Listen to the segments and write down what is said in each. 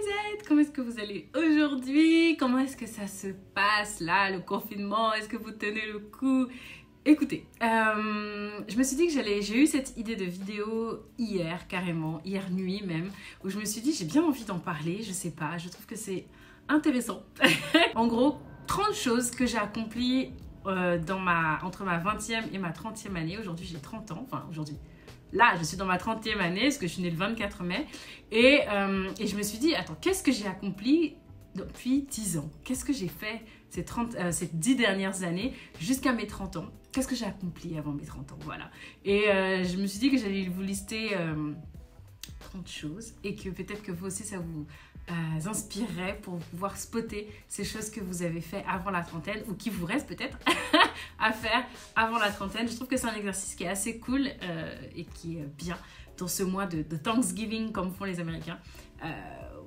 vous êtes? Comment est-ce que vous allez aujourd'hui? Comment est-ce que ça se passe là, le confinement? Est-ce que vous tenez le coup? Écoutez, je me suis dit que j'ai eu cette idée de vidéo hier, carrément, hier nuit même, où je me suis dit j'ai bien envie d'en parler, je sais pas, je trouve que c'est intéressant. En gros, 30 choses que j'ai accomplies entre ma 20e et ma 30e année. Aujourd'hui j'ai 30 ans, enfin aujourd'hui. Là, je suis dans ma 30e année, parce que je suis née le 24 mai. Et je me suis dit, attends, qu'est-ce que j'ai accompli depuis 10 ans? Qu'est-ce que j'ai fait ces 10 dernières années jusqu'à mes 30 ans? Qu'est-ce que j'ai accompli avant mes 30 ans? Voilà. Et je me suis dit que j'allais vous lister 30 choses et que peut-être que vous aussi, ça vous inspirerait pour pouvoir spotter ces choses que vous avez fait avant la trentaine ou qui vous reste peut-être à faire avant la trentaine. Je trouve que c'est un exercice qui est assez cool et qui est bien dans ce mois de Thanksgiving comme font les Américains.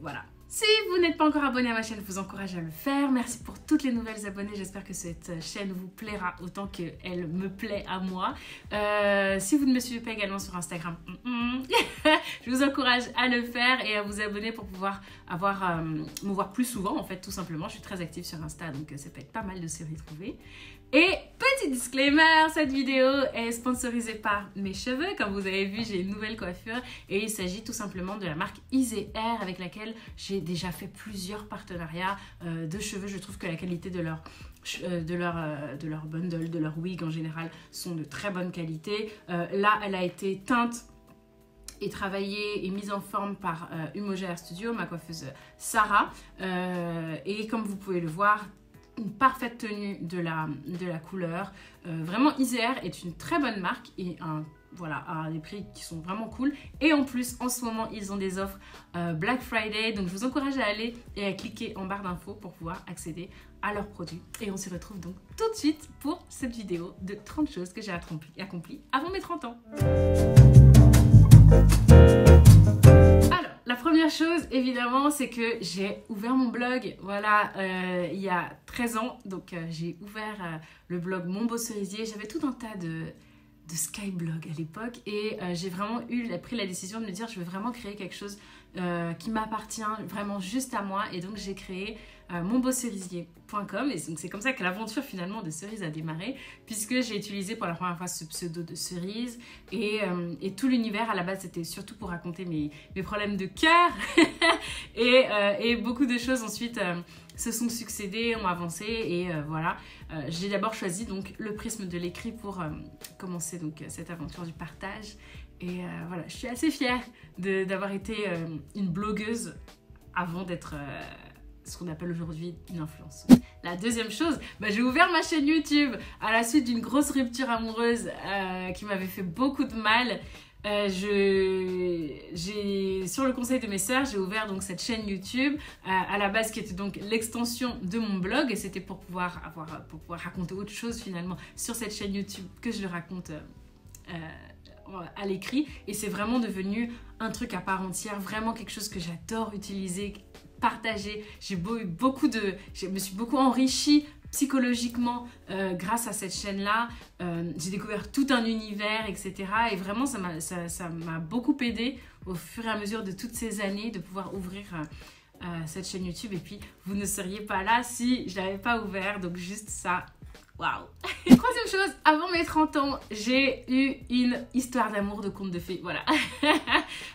Voilà. Si vous n'êtes pas encore abonné à ma chaîne, je vous encourage à le faire. Merci pour toutes les nouvelles abonnées. J'espère que cette chaîne vous plaira autant qu'elle me plaît à moi. Si vous ne me suivez pas également sur Instagram, je vous encourage à le faire et à vous abonner pour pouvoir me voir plus souvent, en fait, tout simplement. Je suis très active sur Insta, donc ça peut être pas mal de se retrouver. Et petit disclaimer, cette vidéo est sponsorisée par mes cheveux. Comme vous avez vu, j'ai une nouvelle coiffure et il s'agit tout simplement de la marque Easy Hair avec laquelle j'ai déjà fait plusieurs partenariats de cheveux. Je trouve que la qualité de leur bundle, de leur wig en général sont de très bonne qualité. Là, elle a été teinte et travaillée et mise en forme par Umoja Hair Studio, ma coiffeuse Sarah. Et comme vous pouvez le voir, une parfaite tenue de la couleur. Vraiment, Easy Hair est une très bonne marque et voilà, à des prix qui sont vraiment cool. Et en plus, en ce moment, ils ont des offres Black Friday. Donc, je vous encourage à aller et à cliquer en barre d'infos pour pouvoir accéder à leurs produits. Et on se retrouve donc tout de suite pour cette vidéo de 30 choses que j'ai accomplies avant mes 30 ans. La première chose, évidemment, c'est que j'ai ouvert mon blog, voilà, il y a 13 ans. Donc, j'ai ouvert le blog Mon Beau Cerisier. J'avais tout un tas de Skyblog à l'époque et j'ai vraiment pris la décision de me dire je veux vraiment créer quelque chose qui m'appartient vraiment juste à moi. Et donc, j'ai créé monbeaucerisier.com et donc c'est comme ça que l'aventure finalement de Cerise a démarré, puisque j'ai utilisé pour la première fois ce pseudo de Cerise et tout l'univers à la base c'était surtout pour raconter mes problèmes de cœur et beaucoup de choses ensuite se sont succédées, ont avancé et voilà. J'ai d'abord choisi donc le prisme de l'écrit pour commencer donc cette aventure du partage et voilà, je suis assez fière d'avoir été une blogueuse avant d'être ce qu'on appelle aujourd'hui une influenceuse. La deuxième chose, j'ai ouvert ma chaîne YouTube à la suite d'une grosse rupture amoureuse qui m'avait fait beaucoup de mal. Sur le conseil de mes sœurs, j'ai ouvert donc cette chaîne YouTube à la base qui était donc l'extension de mon blog et c'était pour pouvoir raconter autre chose finalement sur cette chaîne YouTube que je le raconte à l'écrit et c'est vraiment devenu un truc à part entière, vraiment quelque chose que j'adore utiliser, partager. Je me suis beaucoup enrichie psychologiquement grâce à cette chaîne-là. J'ai découvert tout un univers, etc. Et vraiment, ça m'a beaucoup aidée au fur et à mesure de toutes ces années de pouvoir ouvrir cette chaîne YouTube. Et puis, vous ne seriez pas là si je ne l'avais pas ouvert. Donc, juste ça. Waouh! Troisième chose, avant mes 30 ans, j'ai eu une histoire d'amour de conte de fées, voilà.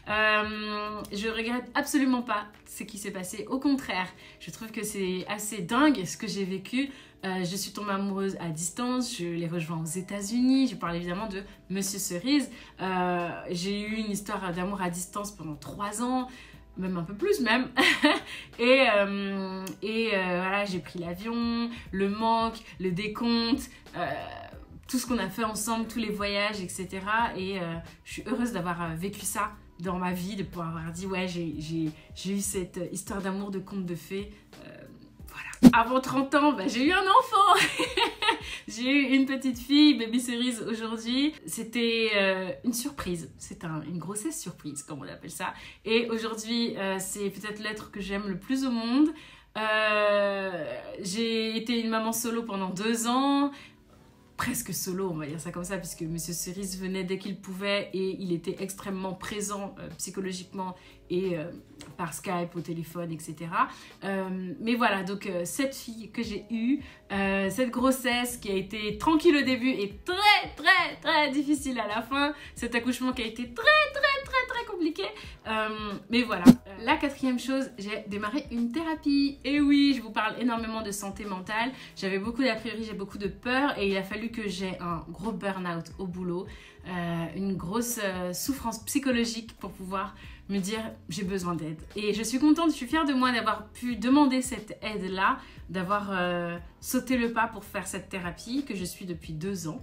Je regrette absolument pas ce qui s'est passé, au contraire, je trouve que c'est assez dingue ce que j'ai vécu. Je suis tombée amoureuse à distance, je l'ai rejoint aux États-Unis, je parle évidemment de Monsieur Cerise. J'ai eu une histoire d'amour à distance pendant 3 ans. Même un peu plus même et voilà, j'ai pris l'avion, le manque, le décompte, tout ce qu'on a fait ensemble, tous les voyages, etc. Et je suis heureuse d'avoir vécu ça dans ma vie, de pouvoir avoir dit ouais, j'ai eu cette histoire d'amour de conte de fées. Voilà. Avant 30 ans, j'ai eu un enfant. J'ai eu une petite fille, baby Cerise aujourd'hui. C'était une surprise. C'est une grossesse surprise, comme on appelle ça. Et aujourd'hui, c'est peut-être l'être que j'aime le plus au monde. J'ai été une maman solo pendant 2 ans. presque solo, on va dire ça comme ça, puisque Monsieur Cerise venait dès qu'il pouvait et il était extrêmement présent psychologiquement et par Skype, au téléphone, etc. Mais voilà, donc cette fille que j'ai eue, cette grossesse qui a été tranquille au début et très difficile à la fin, cet accouchement qui a été très compliqué, mais voilà. La quatrième chose, j'ai démarré une thérapie. Et oui, je vous parle énormément de santé mentale. J'avais beaucoup d'a priori, j'ai beaucoup de peur et il a fallu que j'ai un gros burn-out au boulot, une grosse souffrance psychologique pour pouvoir me dire j'ai besoin d'aide. Et je suis contente, je suis fière de moi d'avoir pu demander cette aide-là, d'avoir sauté le pas pour faire cette thérapie que je suis depuis 2 ans.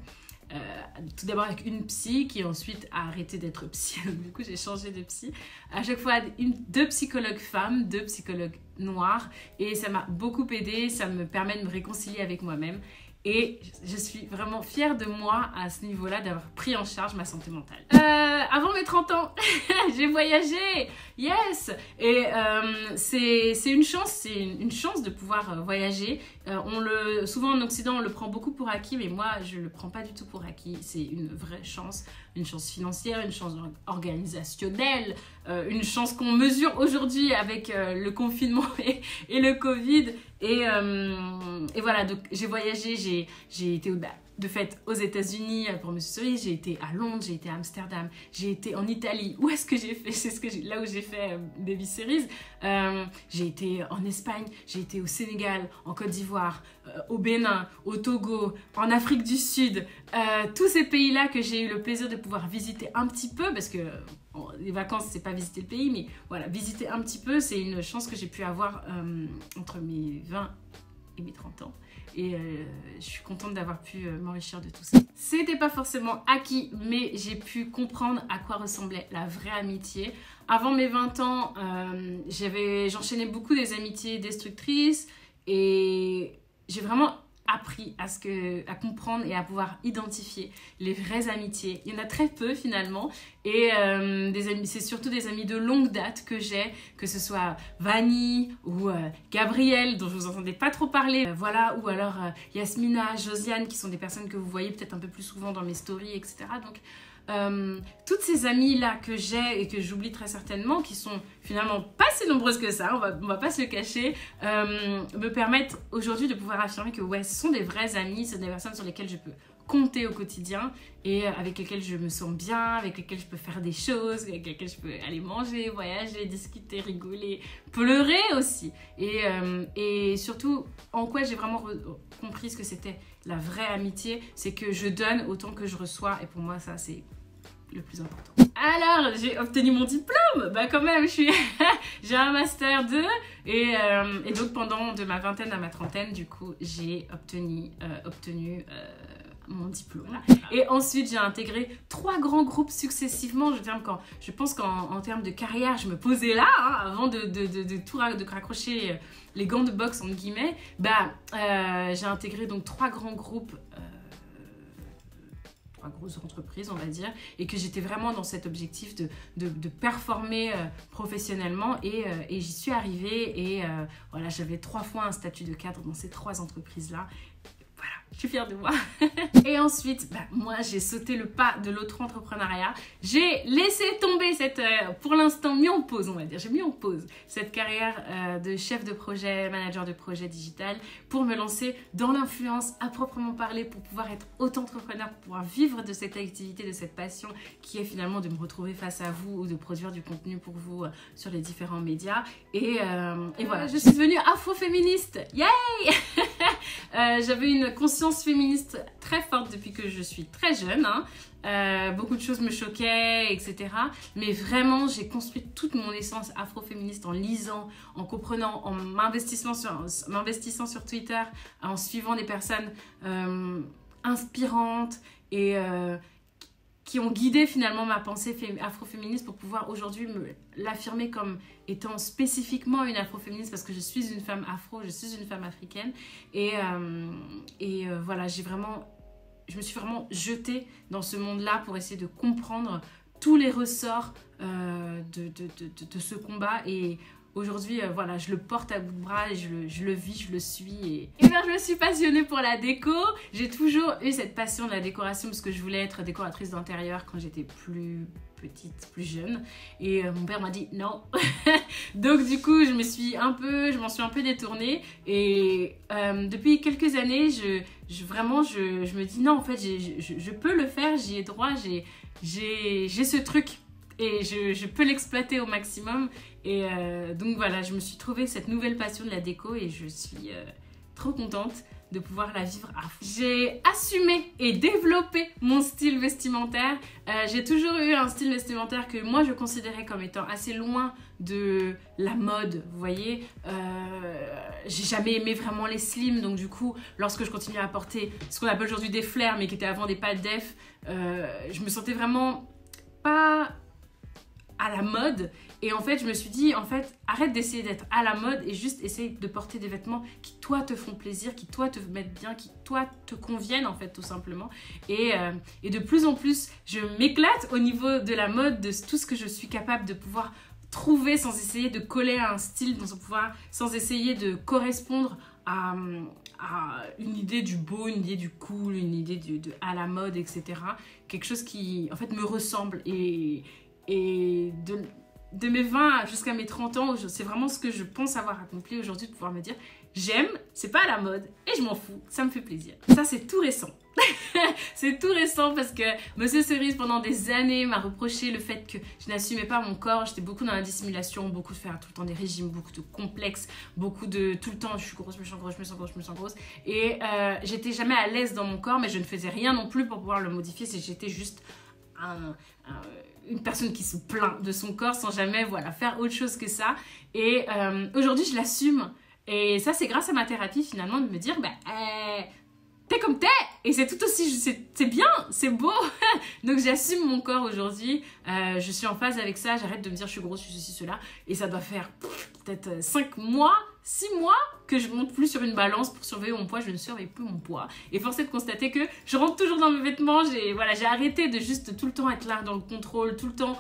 Tout d'abord avec une psy qui ensuite a arrêté d'être psy, du coup j'ai changé de psy. À chaque fois 2 psychologues femmes, 2 psychologues noirs et ça m'a beaucoup aidée, ça me permet de me réconcilier avec moi-même. Et je suis vraiment fière de moi à ce niveau-là d'avoir pris en charge ma santé mentale. Avant mes 30 ans, j'ai voyagé, yes. Et c'est une chance de pouvoir voyager. Souvent en Occident, on le prend beaucoup pour acquis, mais moi, je le prends pas du tout pour acquis. C'est une vraie chance, une chance financière, une chance organisationnelle, une chance qu'on mesure aujourd'hui avec le confinement et le Covid. Et voilà, donc j'ai voyagé, j'ai été de fait aux États-Unis pour Monsieur Cerise, j'ai été à Londres, j'ai été à Amsterdam, j'ai été en Italie. Où est-ce que j'ai fait? C'est là où j'ai fait Baby Cerise. J'ai été en Espagne, j'ai été au Sénégal, en Côte d'Ivoire, au Bénin, au Togo, en Afrique du Sud. Tous ces pays-là que j'ai eu le plaisir de pouvoir visiter un petit peu, parce que les vacances, c'est pas visiter le pays, mais voilà, visiter un petit peu, c'est une chance que j'ai pu avoir entre mes 20 et mes 30 ans. Et je suis contente d'avoir pu m'enrichir de tout ça. C'était pas forcément acquis, mais j'ai pu comprendre à quoi ressemblait la vraie amitié. Avant mes 20 ans, j'enchaînais beaucoup des amitiés destructrices et j'ai vraiment appris à comprendre et à pouvoir identifier les vraies amitiés. Il y en a très peu finalement et c'est surtout des amis de longue date que j'ai, que ce soit Vanny ou Gabrielle dont je vous entendais pas trop parler, voilà, ou alors Yasmina, Josiane qui sont des personnes que vous voyez peut-être un peu plus souvent dans mes stories, etc. Donc toutes ces amies-là que j'ai et que j'oublie très certainement, qui sont finalement pas si nombreuses que ça, on va pas se le cacher, me permettent aujourd'hui de pouvoir affirmer que ouais, ce sont des vraies amies, ce sont des personnes sur lesquelles je peux compter au quotidien et avec lesquelles je me sens bien, avec lesquelles je peux faire des choses, avec lesquelles je peux aller manger, voyager, discuter, rigoler, pleurer aussi. Et surtout, en quoi j'ai vraiment compris ce que c'était la vraie amitié, c'est que je donne autant que je reçois et pour moi ça c'est le plus important. Alors, j'ai obtenu mon diplôme. Bah quand même, j'ai un master 2 et donc pendant de ma vingtaine à ma trentaine, du coup, j'ai obtenu mon diplôme. Et ensuite, j'ai intégré 3 grands groupes successivement. Je pense qu'en termes de carrière, je me posais là, hein, avant de raccrocher les gants de boxe, entre guillemets. J'ai intégré donc 3 grands groupes, 3 grosses entreprises, on va dire, et que j'étais vraiment dans cet objectif de performer professionnellement et j'y suis arrivée et voilà, j'avais 3 fois un statut de cadre dans ces 3 entreprises-là. Voilà, je suis fière de moi. Et ensuite, moi, j'ai sauté le pas de l'auto-entrepreneuriat. J'ai laissé tomber cette, pour l'instant, mis en pause, on va dire. J'ai mis en pause cette carrière de chef de projet, manager de projet digital pour me lancer dans l'influence à proprement parler, pour pouvoir être auto-entrepreneur, pour pouvoir vivre de cette activité, de cette passion qui est finalement de me retrouver face à vous ou de produire du contenu pour vous sur les différents médias. Et voilà, je suis devenue afro-féministe. Yay! J'avais une conscience féministe très forte depuis que je suis très jeune, hein. Beaucoup de choses me choquaient, etc. Mais vraiment, j'ai construit toute mon essence afro-féministe en lisant, en comprenant, en m'investissant sur Twitter, en suivant des personnes inspirantes et qui ont guidé finalement ma pensée afroféministe pour pouvoir aujourd'hui l'affirmer comme étant spécifiquement une afroféministe parce que je suis une femme afro, je suis une femme africaine et voilà, je me suis vraiment jetée dans ce monde-là pour essayer de comprendre tous les ressorts de ce combat et aujourd'hui, voilà, je le porte à bout de bras, et je le vis, je le suis. Et bien, je me suis passionnée pour la déco. J'ai toujours eu cette passion de la décoration parce que je voulais être décoratrice d'intérieur quand j'étais plus petite, plus jeune. Et mon père m'a dit non. Donc du coup, je m'en suis un peu détournée. Et depuis quelques années, je me dis non, en fait, je peux le faire, j'y ai droit, j'ai ce truc. Et je peux l'exploiter au maximum. Et donc voilà, je me suis trouvé cette nouvelle passion de la déco et je suis trop contente de pouvoir la vivre à fond. J'ai assumé et développé mon style vestimentaire. J'ai toujours eu un style vestimentaire que moi je considérais comme étant assez loin de la mode, vous voyez. J'ai jamais aimé vraiment les slims, donc du coup, lorsque je continuais à porter ce qu'on appelle aujourd'hui des flares, mais qui étaient avant des pâtes def, je me sentais vraiment pas à la mode. Et en fait, je me suis dit, en fait, arrête d'essayer d'être à la mode et juste essaye de porter des vêtements qui, toi, te font plaisir, qui, toi, te mettent bien, qui, toi, te conviennent, en fait, tout simplement. Et de plus en plus, je m'éclate au niveau de la mode, de tout ce que je suis capable de pouvoir trouver sans essayer de coller à un style, sans essayer de correspondre à une idée du beau, une idée du cool, une idée de à la mode, etc. Quelque chose qui, en fait, me ressemble. Et de mes 20 jusqu'à mes 30 ans, c'est vraiment ce que je pense avoir accompli aujourd'hui, de pouvoir me dire j'aime, c'est pas à la mode et je m'en fous, ça me fait plaisir. Ça, c'est tout récent. C'est tout récent parce que Monsieur Cerise, pendant des années, m'a reproché le fait que je n'assumais pas mon corps. J'étais beaucoup dans la dissimulation, beaucoup de faire tout le temps des régimes, beaucoup de complexes, beaucoup de tout le temps je suis grosse, je me sens grosse, je me sens grosse, je me sens grosse. Et j'étais jamais à l'aise dans mon corps, mais je ne faisais rien non plus pour pouvoir le modifier. J'étais juste une personne qui se plaint de son corps sans jamais faire autre chose que ça. Et aujourd'hui, je l'assume. Et ça, c'est grâce à ma thérapie, finalement, de me dire, t'es comme t'es. Et c'est tout aussi, c'est bien, c'est beau. Donc, j'assume mon corps aujourd'hui. Je suis en phase avec ça. J'arrête de me dire, je suis grosse, je suis ceci, cela. Et ça doit faire peut-être 5 mois, 6 mois que je monte plus sur une balance pour surveiller mon poids. Je ne surveille plus mon poids. Et force est de constater que je rentre toujours dans mes vêtements. J'ai arrêté de juste tout le temps être là dans le contrôle, tout le temps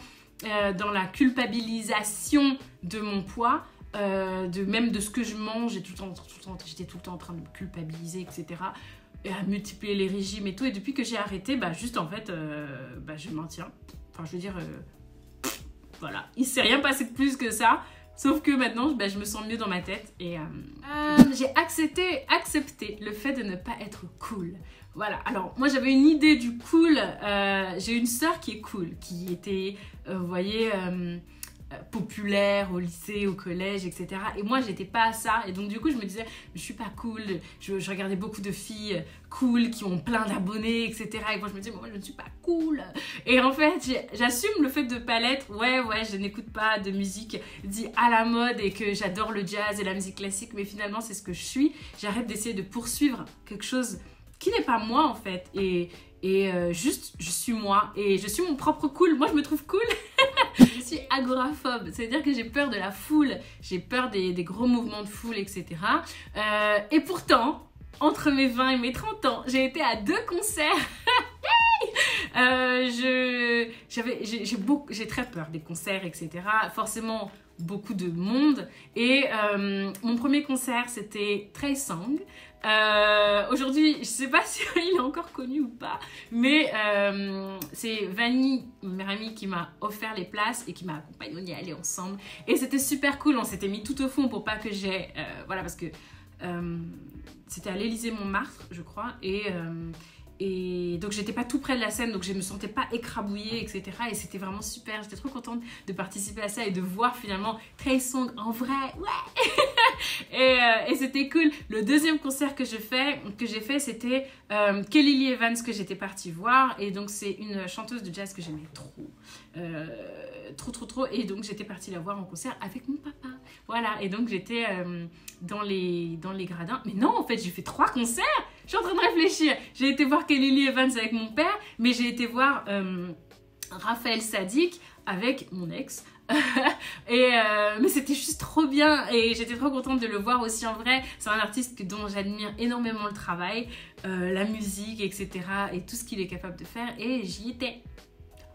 dans la culpabilisation de mon poids. Même de ce que je mange, j'étais tout le temps en train de me culpabiliser, etc. Et à multiplier les régimes et tout. Et depuis que j'ai arrêté, juste en fait, je maintiens. Enfin, je veux dire, voilà. Il ne s'est rien passé de plus que ça. Sauf que maintenant, je me sens mieux dans ma tête. Et j'ai accepté le fait de ne pas être cool. Voilà. Alors, moi, j'avais une idée du cool. J'ai une sœur qui est cool, qui était, vous voyez... populaire au lycée, au collège, etc. Et moi, j'étais pas à ça. Et donc, du coup, je me disais, je suis pas cool. Je regardais beaucoup de filles cool qui ont plein d'abonnés, etc. Et moi, je me disais, moi, je ne suis pas cool. Et en fait, j'assume le fait de pas l'être. Ouais, je n'écoute pas de musique dit à la mode et que j'adore le jazz et la musique classique. Mais finalement, c'est ce que je suis. J'arrête d'essayer de poursuivre quelque chose qui n'est pas moi, en fait. Et juste, je suis moi. Et je suis mon propre cool. Moi, je me trouve cool. Je suis agoraphobe, c'est-à-dire que j'ai peur de la foule, j'ai peur des gros mouvements de foule, etc. Et pourtant, entre mes 20 et mes 30 ans, j'ai été à 2 concerts. J'ai très peur des concerts, etc. Forcément, beaucoup de monde. Et mon premier concert, c'était Trey Songz. Aujourd'hui, je sais pas si il est encore connu ou pas, mais c'est Vanny, ma meilleure amie, qui m'a offert les places et qui m'a accompagnée. On y allait ensemble et c'était super cool. On s'était mis tout au fond pour pas que j'ai parce que c'était à l'Élysée-Montmartre, je crois, et donc j'étais pas tout près de la scène, donc je me sentais pas écrabouillée, etc. Et c'était vraiment super, j'étais trop contente de participer à ça et de voir finalement Trey Songz en vrai, ouais. Et c'était cool. Le deuxième concert que j'ai fait, c'était Kelly Lee Evans, que j'étais partie voir. Et donc c'est une chanteuse de jazz que j'aimais trop. Et donc j'étais partie la voir en concert avec mon papa. Voilà, et donc j'étais dans les gradins. Mais non, en fait, j'ai fait 3 concerts. Je suis en train de réfléchir. J'ai été voir Kelly Lee Evans avec mon père, mais j'ai été voir Raphaël Saadiq avec mon ex. Mais c'était juste trop bien et j'étais trop contente de le voir aussi en vrai. C'est un artiste dont j'admire énormément le travail, la musique, etc. et tout ce qu'il est capable de faire, et j'y étais.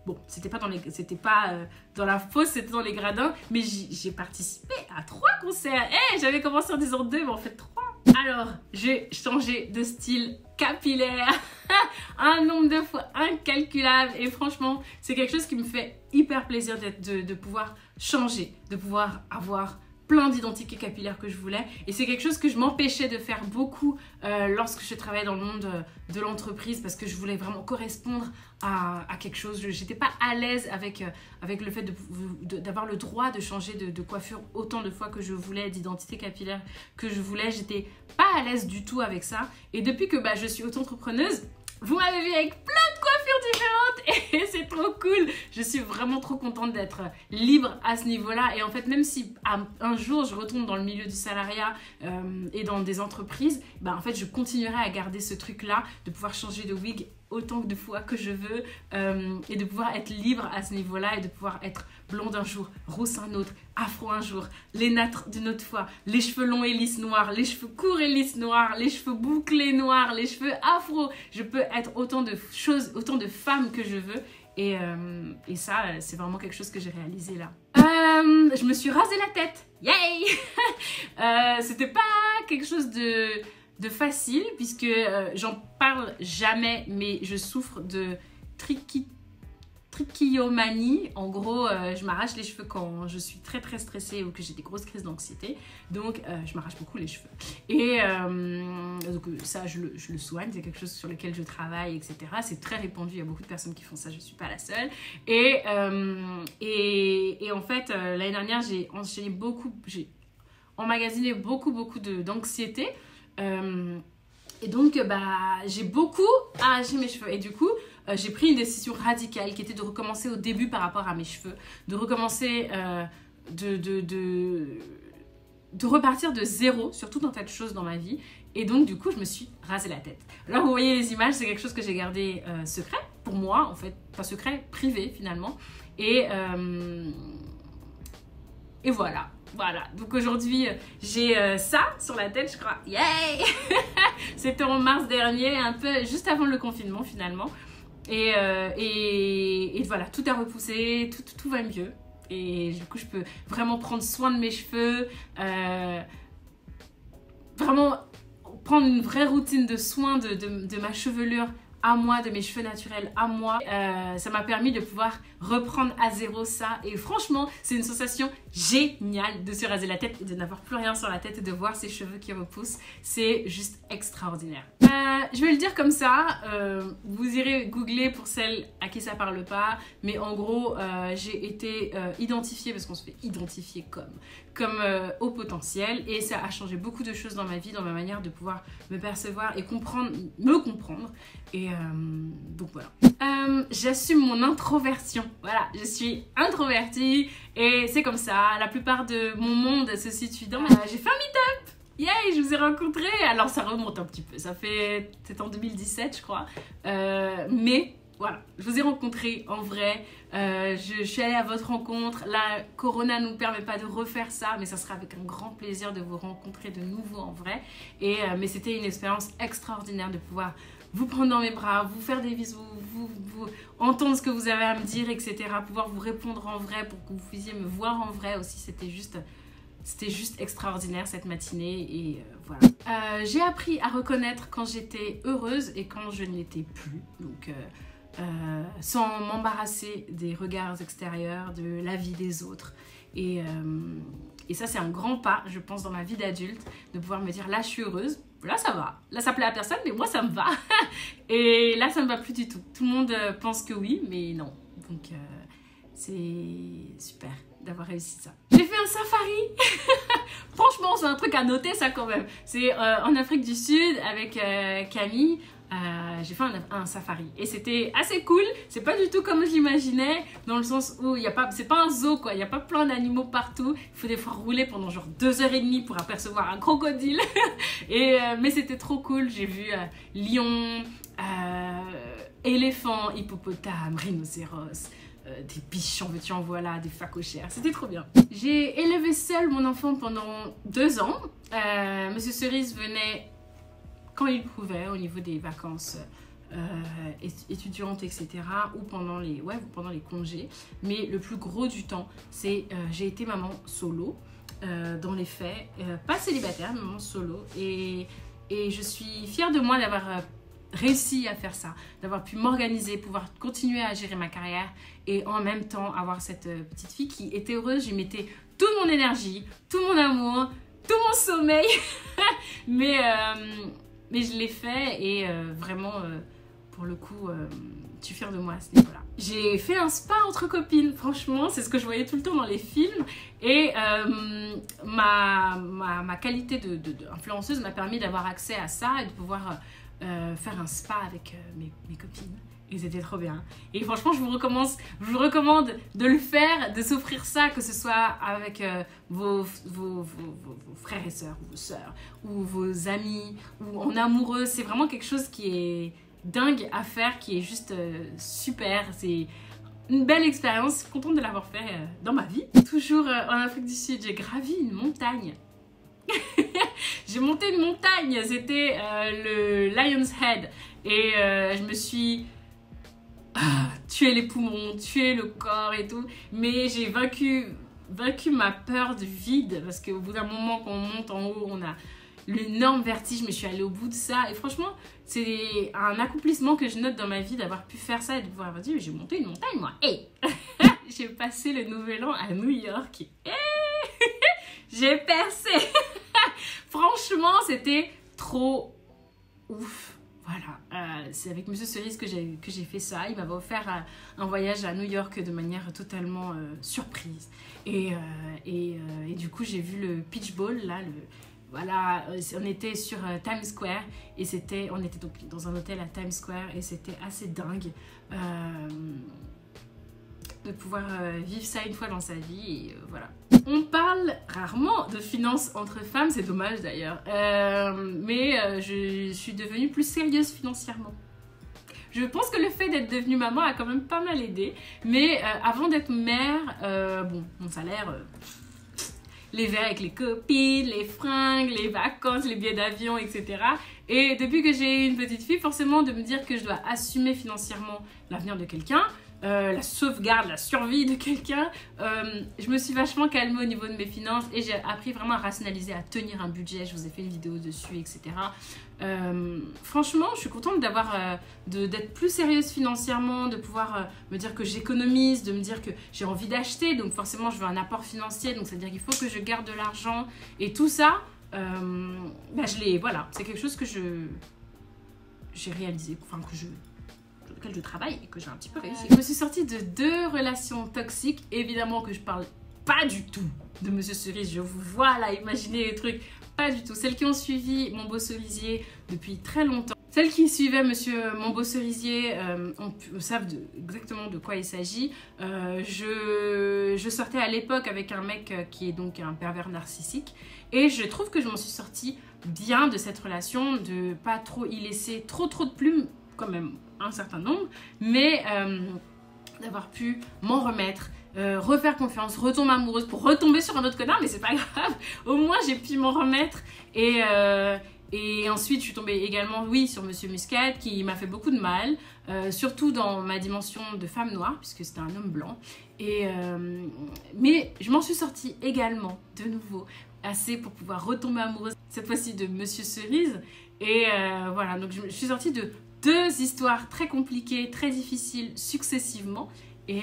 Bon, c'était pas dans la fosse, c'était dans les gradins, mais j'ai participé à 3 concerts. Hey, j'avais commencé en disant 2, mais en fait 3. Alors, j'ai changé de style capillaire un nombre de fois incalculable et franchement, c'est quelque chose qui me fait hyper plaisir de pouvoir changer, de pouvoir avoir plein d'identités capillaires que je voulais et c'est quelque chose que je m'empêchais de faire beaucoup lorsque je travaillais dans le monde de l'entreprise parce que je voulais vraiment correspondre à quelque chose. Je n'étais pas à l'aise avec le fait d'avoir le droit de changer de coiffure autant de fois que je voulais, d'identité capillaire que je voulais. J'étais pas à l'aise du tout avec ça et depuis que je suis auto-entrepreneuse, vous m'avez vu avec plein de coiffures différentes et c'est trop cool. Je suis vraiment trop contente d'être libre à ce niveau-là. Et en fait, même si un jour je retourne dans le milieu du salariat et dans des entreprises, en fait, je continuerai à garder ce truc-là, de pouvoir changer de wig autant de fois que je veux et de pouvoir être libre à ce niveau-là et de pouvoir être blonde un jour, rousse un autre, afro un jour, les nattes d'une autre fois, les cheveux longs et lisses noirs, les cheveux courts et lisses noirs, les cheveux bouclés noirs, les cheveux afro. Je peux être autant de choses, autant de femmes que je veux et ça, c'est vraiment quelque chose que j'ai réalisé là. Je me suis rasé la tête. Yay! C'était pas quelque chose de facile puisque j'en parle jamais mais je souffre de trichomanie. En gros, je m'arrache les cheveux quand je suis très très stressée ou que j'ai des grosses crises d'anxiété. Donc, je m'arrache beaucoup les cheveux. Et donc, ça, je le soigne. C'est quelque chose sur lequel je travaille, etc. C'est très répandu. Il y a beaucoup de personnes qui font ça. Je ne suis pas la seule. Et en fait, l'année dernière, j'ai emmagasiné beaucoup d'anxiété. Et donc, j'ai beaucoup arraché mes cheveux. Et du coup, j'ai pris une décision radicale qui était de recommencer au début par rapport à mes cheveux. De recommencer, de repartir de zéro sur tout un tas de choses dans ma vie. Et donc, du coup, je me suis rasé la tête. Là, vous voyez les images, c'est quelque chose que j'ai gardé secret pour moi, en fait. Pas secret, privé, finalement. Et voilà. Voilà, donc aujourd'hui, j'ai ça sur la tête, je crois. Yay! C'était en mars dernier, un peu juste avant le confinement finalement. Et voilà, tout a repoussé, tout va mieux. Et du coup, je peux vraiment prendre soin de mes cheveux. Vraiment prendre une vraie routine de soin de ma chevelure à moi, de mes cheveux naturels à moi. Ça m'a permis de pouvoir reprendre à zéro ça. Et franchement, c'est une sensation géniale de se raser la tête et de n'avoir plus rien sur la tête et de voir ses cheveux qui repoussent. C'est juste extraordinaire. Je vais le dire comme ça. Vous irez googler pour celles à qui ça parle pas. Mais en gros, j'ai été identifiée, parce qu'on se fait identifier comme au potentiel. Et ça a changé beaucoup de choses dans ma vie, dans ma manière de pouvoir me percevoir et me comprendre. Et donc voilà. J'assume mon introversion. Voilà, je suis introvertie et c'est comme ça. La plupart de mon monde se situe dans j'ai fait un meet-up. Yay, je vous ai rencontré. Alors ça remonte un petit peu. C'était en 2017 je crois. Mais voilà, je vous ai rencontré en vrai. Je suis allée à votre rencontre. La Corona ne nous permet pas de refaire ça, mais ça sera avec un grand plaisir de vous rencontrer de nouveau en vrai. Mais c'était une expérience extraordinaire de pouvoir vous prendre dans mes bras, vous faire des bisous, vous entendre ce que vous avez à me dire, etc. Pouvoir vous répondre en vrai pour que vous puissiez me voir en vrai aussi. C'était juste extraordinaire cette matinée et voilà. J'ai appris à reconnaître quand j'étais heureuse et quand je ne l'étais plus. Donc, sans m'embarrasser des regards extérieurs, de la vie des autres. Et ça, c'est un grand pas, je pense, dans ma vie d'adulte, de pouvoir me dire, là, je suis heureuse. Là, ça va. Là, ça plaît à personne, mais moi, ça me va. Et là, ça me va plus du tout. Tout le monde pense que oui, mais non. Donc, c'est super d'avoir réussi ça. J'ai fait un safari. Franchement, c'est un truc à noter, ça, quand même. C'est en Afrique du Sud, avec Camille. J'ai fait un safari et c'était assez cool. C'est pas du tout comme je l'imaginais, dans le sens où c'est pas un zoo quoi, il n'y a pas plein d'animaux partout. Il faut des fois rouler pendant genre 2h30 pour apercevoir un crocodile. Mais c'était trop cool. J'ai vu lions, éléphants, hippopotames, rhinocéros, des biches en veux-tu en voilà, des phacochères. C'était trop bien. J'ai élevé seule mon enfant pendant 2 ans. Monsieur Cerise venait quand il pouvait au niveau des vacances étudiante, etc. ou pendant les congés. Mais le plus gros du temps, c'est j'ai été maman solo, dans les faits, pas célibataire, maman solo. Et je suis fière de moi d'avoir réussi à faire ça, d'avoir pu m'organiser, pouvoir continuer à gérer ma carrière et en même temps avoir cette petite fille qui était heureuse. J'y mettais toute mon énergie, tout mon amour, tout mon sommeil. mais je l'ai fait et vraiment, pour le coup, je suis fière de moi à ce niveau-là. J'ai fait un spa entre copines, franchement, c'est ce que je voyais tout le temps dans les films. Et ma qualité d'influenceuse m'a permis d'avoir accès à ça et de pouvoir faire un spa avec mes copines. Et c'était trop bien. Et franchement, je vous recommande de le faire, de s'offrir ça, que ce soit avec vos frères et sœurs, ou vos sœurs, ou vos amis, ou en amoureux. C'est vraiment quelque chose qui est dingue à faire, qui est juste super. C'est une belle expérience, contente de l'avoir fait dans ma vie. Toujours en Afrique du Sud, j'ai gravi une montagne. J'ai monté une montagne, c'était le Lion's Head. Et je me suis tué les poumons, tué le corps et tout. Mais j'ai vaincu ma peur du vide. Parce qu'au bout d'un moment, quand on monte en haut, on a l'énorme vertige. Je me suis allée au bout de ça. Et franchement, c'est un accomplissement que je note dans ma vie d'avoir pu faire ça et de pouvoir me dire, j'ai monté une montagne, moi. Hey. J'ai passé le nouvel an à New York. Hey. J'ai percé. Franchement, c'était trop ouf. Voilà, c'est avec Monsieur Cerise que j'ai fait ça. Il m'avait offert un voyage à New York de manière totalement surprise. Et du coup, j'ai vu le Peach Bowl, là, voilà, on était sur Times Square et on était donc dans un hôtel à Times Square et c'était assez dingue de pouvoir vivre ça une fois dans sa vie et voilà. On parle rarement de finances entre femmes, c'est dommage d'ailleurs, mais je suis devenue plus sérieuse financièrement. Je pense que le fait d'être devenue maman a quand même pas mal aidé, mais avant d'être mère, bon, mon salaire... les verres avec les copines, les fringues, les vacances, les billets d'avion, etc. Et depuis que j'ai une petite fille, forcément de me dire que je dois assumer financièrement l'avenir de quelqu'un, la sauvegarde, la survie de quelqu'un, je me suis vachement calmée au niveau de mes finances et j'ai appris vraiment à rationaliser, à tenir un budget. Je vous ai fait une vidéo dessus, etc. Franchement, je suis contente d'être plus sérieuse financièrement, de pouvoir me dire que j'économise, de me dire que j'ai envie d'acheter, donc forcément je veux un apport financier, donc c'est-à-dire qu'il faut que je garde de l'argent et tout ça, voilà, c'est quelque chose que j'ai réalisé, enfin sur lequel je travaille et que j'ai un petit peu réussi. Je me suis sortie de 2 relations toxiques, évidemment que je parle pas du tout de Monsieur Cerise, je vous vois là imaginer les trucs, pas du tout. Celles qui ont suivi Mon Beau Cerisier depuis très longtemps, celles qui suivaient Monsieur Mon Beau Cerisier savent exactement de quoi il s'agit. Je sortais à l'époque avec un mec qui est donc un pervers narcissique et je trouve que je m'en suis sortie bien de cette relation, de pas trop y laisser trop de plumes, quand même un certain nombre, mais d'avoir pu m'en remettre, refaire confiance, retomber amoureuse pour retomber sur un autre connard, mais c'est pas grave, au moins j'ai pu m'en remettre et ensuite je suis tombée également, oui, sur Monsieur Muscat qui m'a fait beaucoup de mal, surtout dans ma dimension de femme noire puisque c'était un homme blanc mais je m'en suis sortie également de nouveau assez pour pouvoir retomber amoureuse cette fois-ci de Monsieur Cerise et voilà, donc je suis sortie de 2 histoires très compliquées, très difficiles successivement et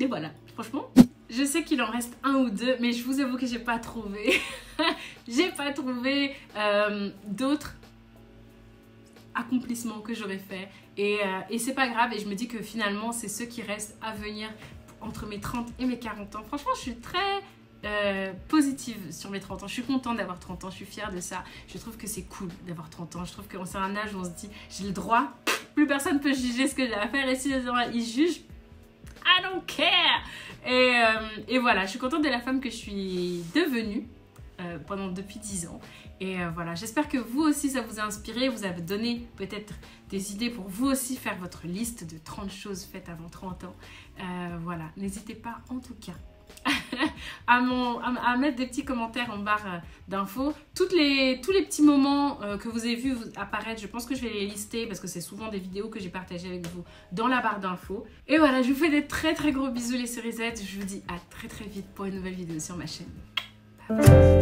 voilà, franchement je sais qu'il en reste 1 ou 2 mais je vous avoue que j'ai pas trouvé j'ai pas trouvé d'autres accomplissements que j'aurais fait et c'est pas grave et je me dis que finalement c'est ceux qui restent à venir entre mes 30 et mes 40 ans. Franchement je suis très positive sur mes 30 ans, je suis contente d'avoir 30 ans, je suis fière de ça, je trouve que c'est cool d'avoir 30 ans, je trouve que c'est un âge où on se dit j'ai le droit, plus personne peut juger ce que j'ai à faire et si les gens ils jugent, I don't care et voilà, je suis contente de la femme que je suis devenue depuis 10 ans et voilà, j'espère que vous aussi ça vous a inspiré, vous avez donné peut-être des idées pour vous aussi faire votre liste de 30 choses faites avant 30 ans voilà, n'hésitez pas en tout cas à mettre des petits commentaires en barre d'infos. Tous les petits moments que vous avez vus apparaître, je pense que je vais les lister parce que c'est souvent des vidéos que j'ai partagées avec vous dans la barre d'infos. Et voilà, je vous fais des très gros bisous les cerisettes. Je vous dis à très vite pour une nouvelle vidéo sur ma chaîne. Bye bye.